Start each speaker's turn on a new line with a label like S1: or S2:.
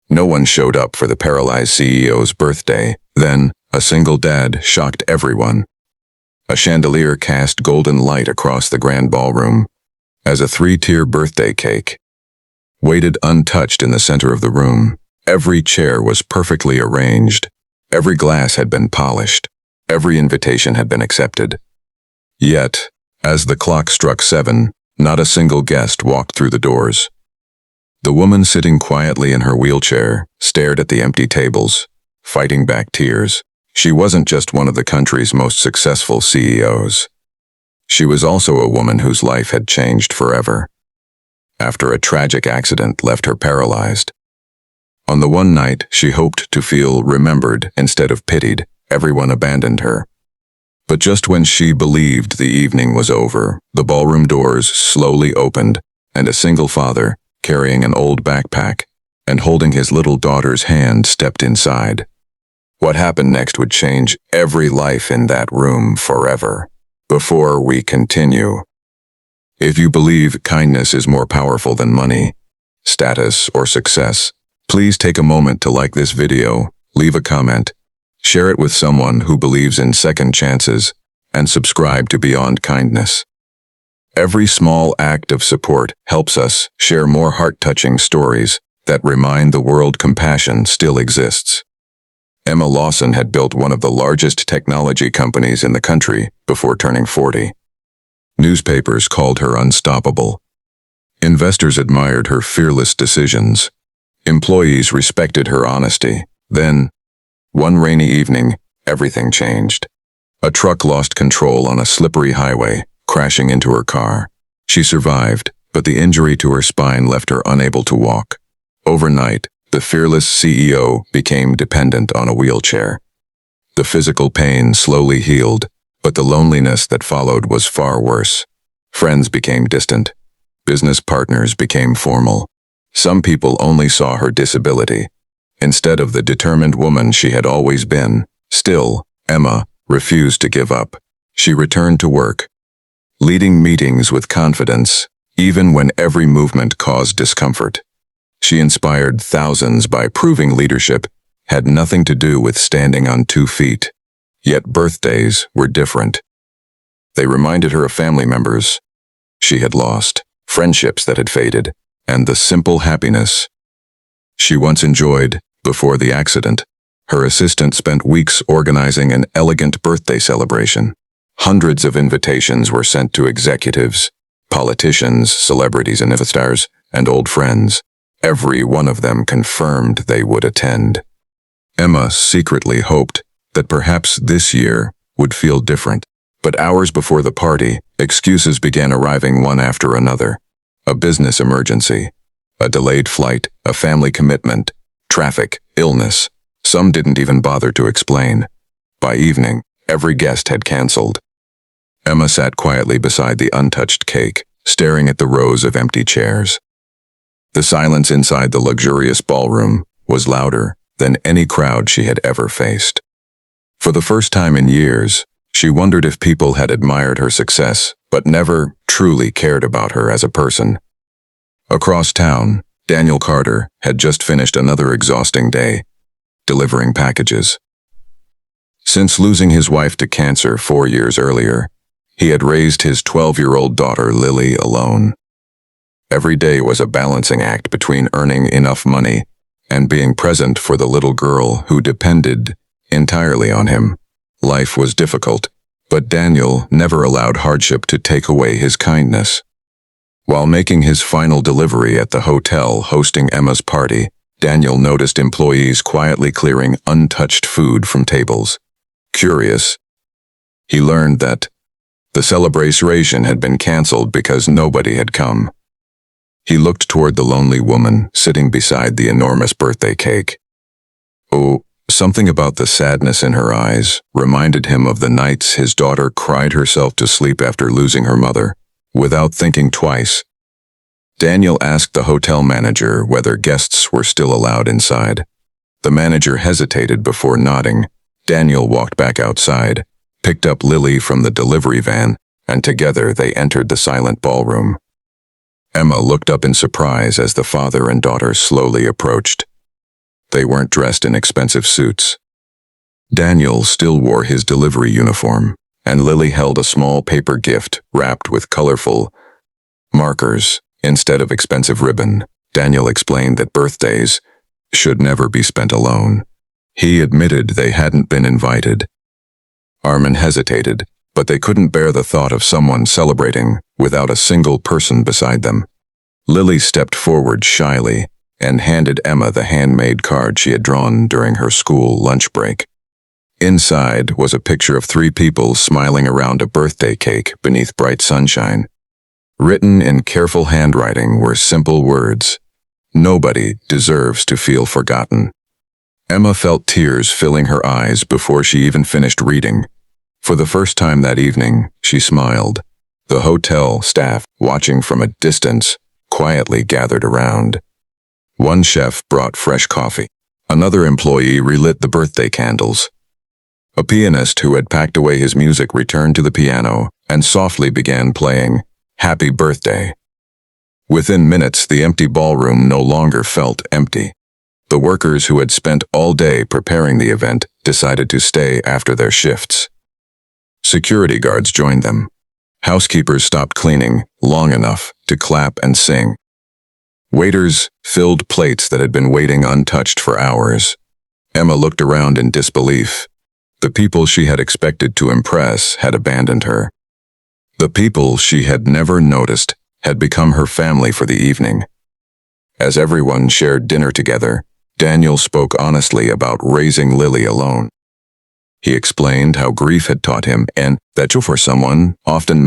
S1: No one showed up for the Paralyzed CEO's birthday. Then, a single dad shocked everyone. A chandelier cast golden light across the grand ballroom, as a three-tier birthday cake waited untouched in the center of the room. Every chair was perfectly arranged. Every glass had been polished. Every invitation had been accepted. Yet, as the clock struck 7, not a single guest walked through the doors. The woman sitting quietly in her wheelchair stared at the empty tables, fighting back tears. She wasn't just one of the country's most successful CEOs. She was also a woman whose life had changed forever, after a tragic accident left her paralyzed. On the one night she hoped to feel remembered instead of pitied, everyone abandoned her. But just when she believed the evening was over, the ballroom doors slowly opened, and a single father, carrying an old backpack and holding his little daughter's hand, stepped inside. What happened next would change every life in that room forever. Before we continue, if you believe kindness is more powerful than money, status, or success, please take a moment to like this video, leave a comment, share it with someone who believes in second chances, and subscribe to Beyond Kindness. Every small act of support helps us share more heart-touching stories that remind the world compassion still exists. Emma Lawson had built one of the largest technology companies in the country before turning 40. Newspapers called her unstoppable. Investors admired her fearless decisions. Employees respected her honesty. Then, one rainy evening, everything changed. A truck lost control on a slippery highway, crashing into her car. She survived, but the injury to her spine left her unable to walk. Overnight, the fearless CEO became dependent on a wheelchair. The physical pain slowly healed, but the loneliness that followed was far worse. Friends became distant. Business partners became formal. Some people only saw her disability, instead of the determined woman she had always been. Still, Emma refused to give up. She returned to work, leading meetings with confidence, even when every movement caused discomfort. She inspired thousands by proving leadership had nothing to do with standing on 2 feet. Yet birthdays were different. They reminded her of family members she had lost, friendships that had faded, and the simple happiness she once enjoyed before the accident. Her assistant spent weeks organizing an elegant birthday celebration. Hundreds of invitations were sent to executives, politicians, celebrities and stars, and old friends. Every one of them confirmed they would attend. Emma secretly hoped that perhaps this year would feel different. But hours before the party, excuses began arriving one after another. A business emergency, a delayed flight, a family commitment, traffic, illness. Some didn't even bother to explain. By evening, every guest had canceled. Emma sat quietly beside the untouched cake, staring at the rows of empty chairs. The silence inside the luxurious ballroom was louder than any crowd she had ever faced. For the first time in years, she wondered if people had admired her success, but never truly cared about her as a person. Across town, Daniel Carter had just finished another exhausting day, delivering packages. Since losing his wife to cancer 4 years earlier, he had raised his 12-year-old daughter Lily alone. Every day was a balancing act between earning enough money and being present for the little girl who depended entirely on him. Life was difficult, but Daniel never allowed hardship to take away his kindness. While making his final delivery at the hotel hosting Emma's party, Daniel noticed employees quietly clearing untouched food from tables. Curious, he learned that the celebration had been canceled because nobody had come. He looked toward the lonely woman sitting beside the enormous birthday cake. Oh, something about the sadness in her eyes reminded him of the nights his daughter cried herself to sleep after losing her mother. Without thinking twice, Daniel asked the hotel manager whether guests were still allowed inside. The manager hesitated before nodding. Daniel walked back outside, picked up Lily from the delivery van, and together they entered the silent ballroom. Emma looked up in surprise as the father and daughter slowly approached. They weren't dressed in expensive suits. Daniel still wore his delivery uniform, and Lily held a small paper gift wrapped with colorful markers instead of expensive ribbon. Daniel explained that birthdays should never be spent alone. He admitted they hadn't been invited. Armin hesitated, but they couldn't bear the thought of someone celebrating without a single person beside them. Lily stepped forward shyly and handed Emma the handmade card she had drawn during her school lunch break. Inside was a picture of 3 people smiling around a birthday cake beneath bright sunshine. Written in careful handwriting were simple words: "Nobody deserves to feel forgotten." Emma felt tears filling her eyes before she even finished reading. For the first time that evening, she smiled. The hotel staff, watching from a distance, quietly gathered around. One chef brought fresh coffee. Another employee relit the birthday candles. A pianist who had packed away his music returned to the piano and softly began playing "Happy Birthday." Within minutes, the empty ballroom no longer felt empty. The workers who had spent all day preparing the event decided to stay after their shifts. Security guards joined them. Housekeepers stopped cleaning long enough to clap and sing. Waiters filled plates that had been waiting untouched for hours. Emma looked around in disbelief. The people she had expected to impress had abandoned her. The people she had never noticed had become her family for the evening. As everyone shared dinner together, Daniel spoke honestly about raising Lily alone. He explained how grief had taught him and that for someone often